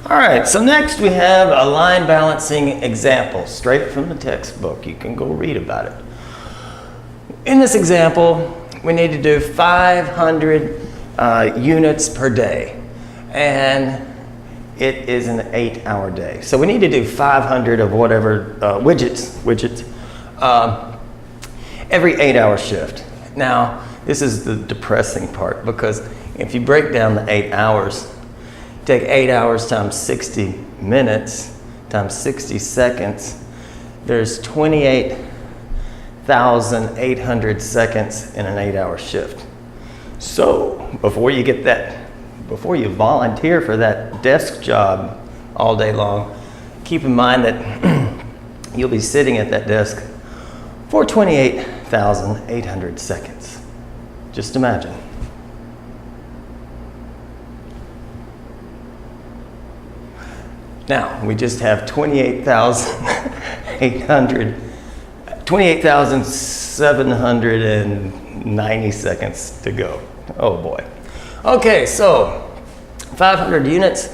All right, so next we have a line balancing example, straight from the textbook. You can go read about it. In this example, we need to do 500 units per day, and it is an 8-hour day. So we need to do 500 of whatever widgets every 8-hour shift. Now, this is the depressing part, because if you break down the 8 hours, take 8 hours times 60 minutes times 60 seconds, there's 28,800 seconds in an 8-hour shift. So before you volunteer for that desk job all day long, keep in mind that you'll be sitting at that desk for 28,800 seconds. Just imagine. Now, we just have 28,790 seconds to go. Oh boy. Okay, so 500 units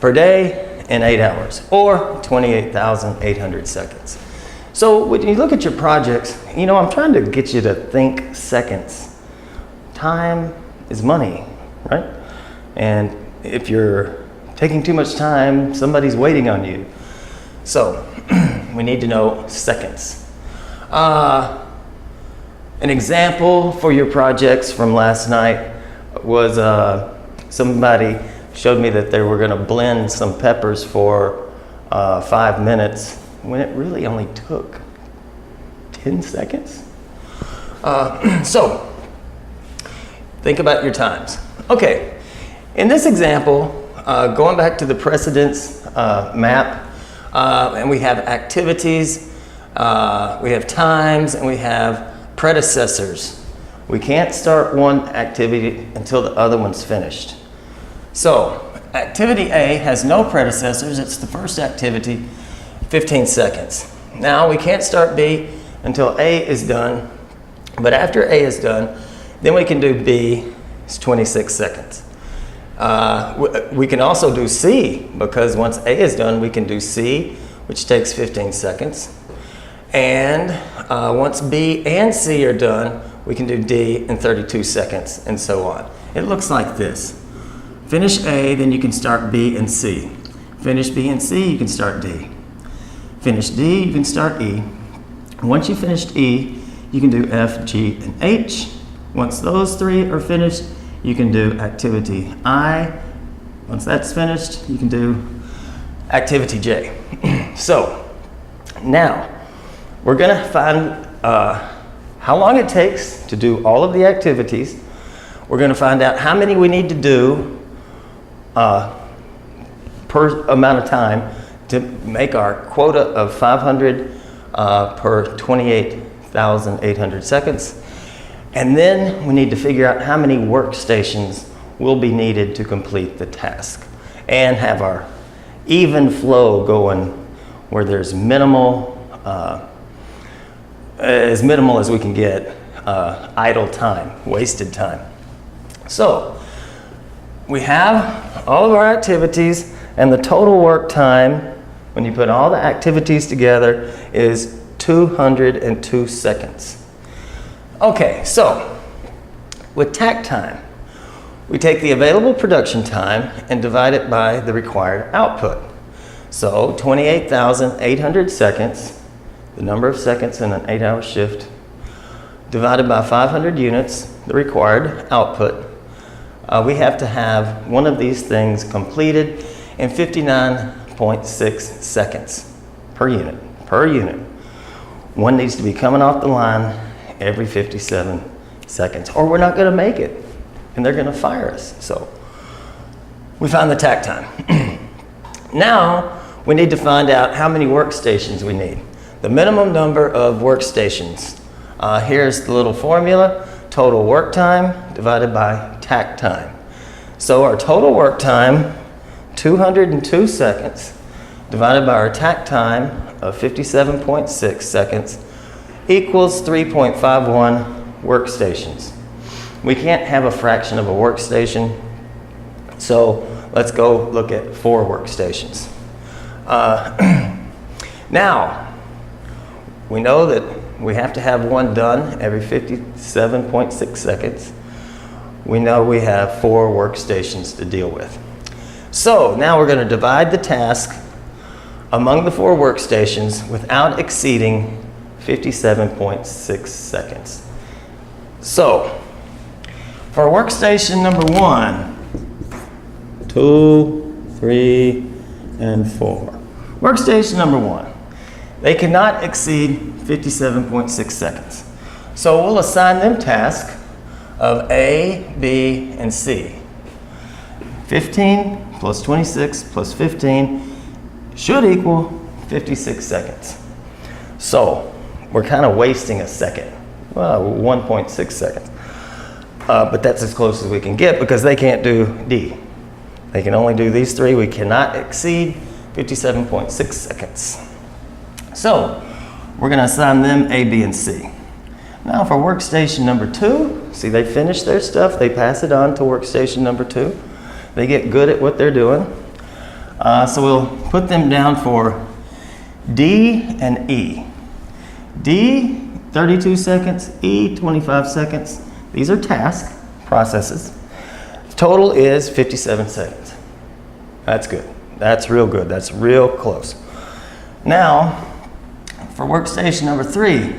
per day in 8 hours, or 28,800 seconds. So when you look at your projects, you know, I'm trying to get you to think seconds. Time is money, right? And if you're taking too much time, somebody's waiting on you. So we need to know seconds. An example for your projects from last night was somebody showed me that they were going to blend some peppers for 5 minutes when it really only took 10 seconds. So think about your times. Okay, in this example, going back to the precedence map, and we have activities, we have times, and we have predecessors. We can't start one activity until the other one's finished. So activity A has no predecessors. It's the first activity, 15 seconds. Now we can't start B until A is done, but after A is done, then we can do B, it's 26 seconds. We can also do C, because once A is done, we can do C, which takes 15 seconds. And once B and C are done, we can do D in 32 seconds, and so on. It looks like this. Finish A, then you can start B and C. Finish B and C, you can start D. Finish D, you can start E. Once you finished E, you can do F, G, and H. Once those three are finished, you can do activity I. Once that's finished, you can do activity J. So now we're going to find how long it takes to do all of the activities. We're going to find out how many we need to do per amount of time to make our quota of 500 per 28,800 seconds. And then we need to figure out how many workstations will be needed to complete the task, and have our even flow going where there's minimal, as minimal as we can get, idle time, wasted time. So we have all of our activities, and the total work time, when you put all the activities together, is 202 seconds. Okay, so with tack time, we take the available production time and divide it by the required output. So 28,800 seconds, the number of seconds in an 8-hour shift, divided by 500 units, the required output. We have to have one of these things completed in 59.6 seconds per unit. One needs to be coming off the line every 57 seconds, or we're not going to make it, and they're going to fire us. So we found the tack time. Now we need to find out how many workstations we need. The minimum number of workstations. Here's the little formula: total work time divided by tack time. So our total work time, 202 seconds, divided by our tack time of 57.6 seconds, equals 3.51 workstations. We can't have a fraction of a workstation, so let's go look at 4 workstations. Now, we know that we have to have one done every 57.6 seconds. We know we have 4 workstations to deal with. So now we're going to divide the task among the 4 workstations without exceeding 57.6 seconds. So, for workstation number 1, 2, 3, and 4. Workstation number 1, they cannot exceed 57.6 seconds. So we'll assign them tasks of A, B, and C. 15 plus 26 plus 15 should equal 56 seconds. So we're kind of wasting a second, well, 1.6 seconds. But that's as close as we can get because they can't do D. They can only do these 3. We cannot exceed 57.6 seconds. So we're going to assign them A, B, and C. Now for workstation number 2, see they finish their stuff, they pass it on to workstation number 2. They get good at what they're doing. So we'll put them down for D and E. D, 32 seconds, E, 25 seconds. These are task processes. Total is 57 seconds. That's good. That's real good. That's real close. Now, for workstation number 3,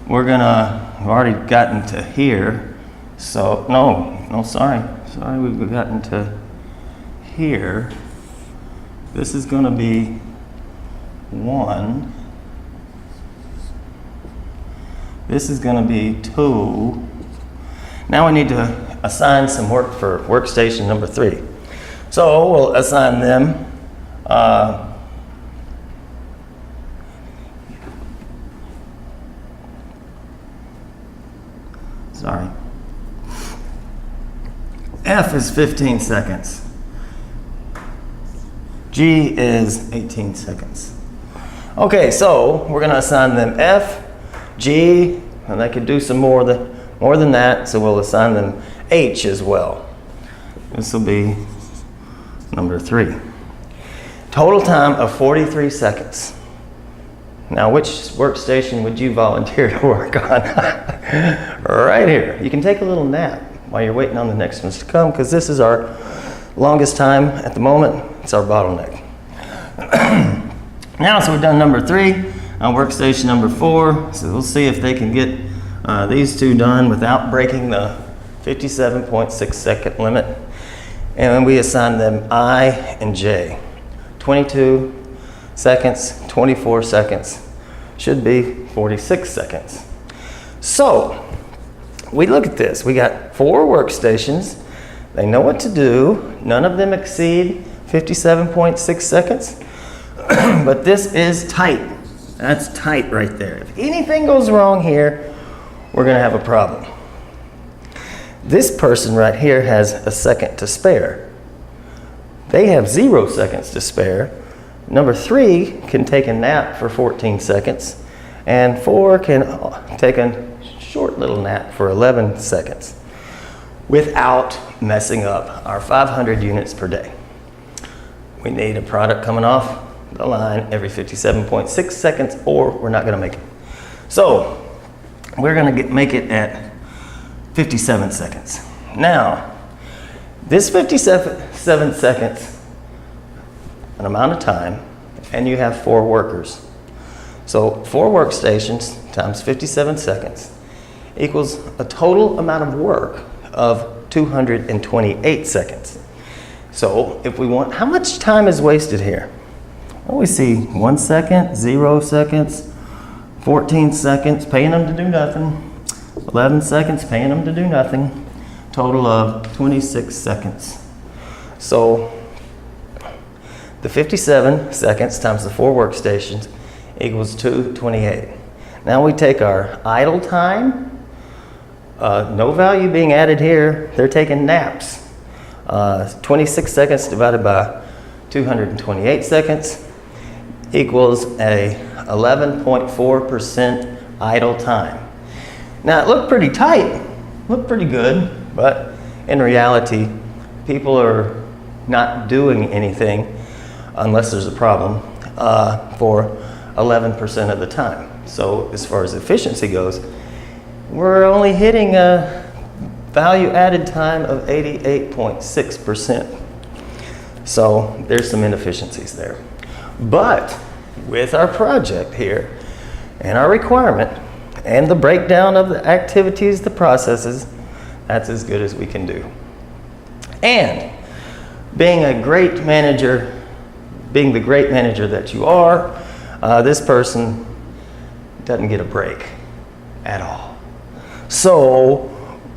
we've already gotten to here. So, sorry, we've gotten to here. This is going to be 1. This is going to be 2. Now we need to assign some work for workstation number 3. So we'll assign them F is 15 seconds. G is 18 seconds. Okay, so we're going to assign them F, G, and they could do some more than that, so we'll assign them H as well. This will be number 3. Total time of 43 seconds. Now, which workstation would you volunteer to work on? Right here. You can take a little nap while you're waiting on the next ones to come, because this is our longest time at the moment. It's our bottleneck. Now, so we've done number 3 on workstation number 4. So we'll see if they can get these 2 done without breaking the 57.6 second limit. And then we assign them I and J. 22 seconds, 24 seconds, should be 46 seconds. So we look at this. We got 4 workstations. They know what to do. None of them exceed 57.6 seconds. But this is tight. That's tight right there. If anything goes wrong here, we're going to have a problem. This person right here has a second to spare. They have 0 seconds to spare. Number 3 can take a nap for 14 seconds, and 4 can take a short little nap for 11 seconds without messing up our 500 units per day. We need a product coming off the line every 57.6 seconds, or we're not going to make it. So we're going to make it at 57 seconds. Now, this 57 seconds, an amount of time, and you have 4 workers. So 4 workstations times 57 seconds equals a total amount of work of 228 seconds. So if we want, how much time is wasted here? Well, we see 1 second, 0 seconds, 14 seconds, paying them to do nothing, 11 seconds, paying them to do nothing, total of 26 seconds. So the 57 seconds times the 4 workstations equals 228. Now we take our idle time, no value being added here, they're taking naps. 26 seconds divided by 228 seconds equals a 11.4% idle time. Now it looked pretty tight, looked pretty good, but in reality, people are not doing anything unless there's a problem for 11% of the time. So as far as efficiency goes, we're only hitting a value added time of 88.6%. So there's some inefficiencies there. But with our project here and our requirement and the breakdown of the activities, the processes, that's as good as we can do. And being a great manager, being the great manager that you are, this person doesn't get a break at all. So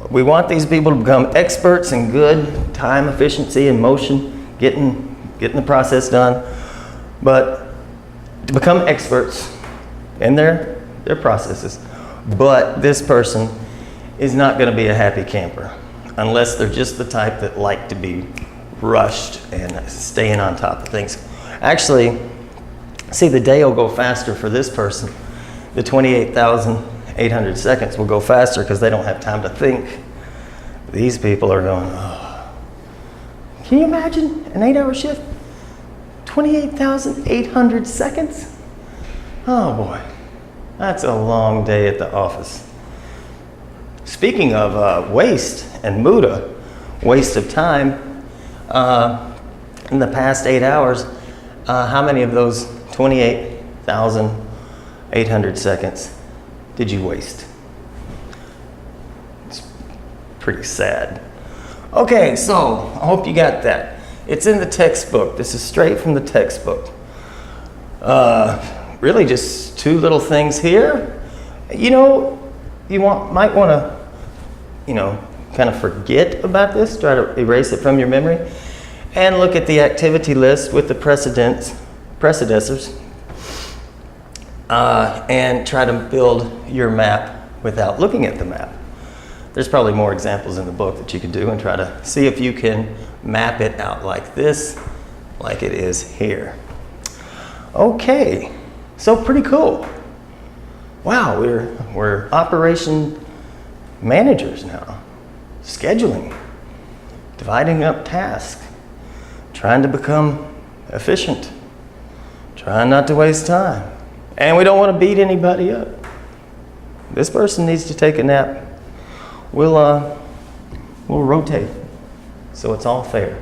we want these people to become experts in good time efficiency and motion, getting the process done, but to become experts in their processes. But this person is not going to be a happy camper unless they're just the type that like to be rushed and staying on top of things. Actually, see, the day will go faster for this person. The 28,800 seconds will go faster because they don't have time to think. These people are going, oh. Can you imagine an 8-hour shift? 28,800 seconds? Oh boy, that's a long day at the office. Speaking of waste and muda, waste of time, in the past 8 hours, how many of those 28,800 seconds did you waste? It's pretty sad. Okay, so I hope you got that. It's in the textbook. This is straight from the textbook. Really just two little things here. You know, might want to, kind of forget about this, try to erase it from your memory, and look at the activity list with the precedessors, and try to build your map without looking at the map. There's probably more examples in the book that you could do and try to see if you can map it out like this, like it is here. Okay, so pretty cool. Wow, we're operation managers now. Scheduling, dividing up tasks, trying to become efficient, trying not to waste time. And we don't want to beat anybody up. This person needs to take a nap. We'll rotate so it's all fair.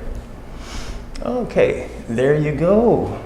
Okay, there you go.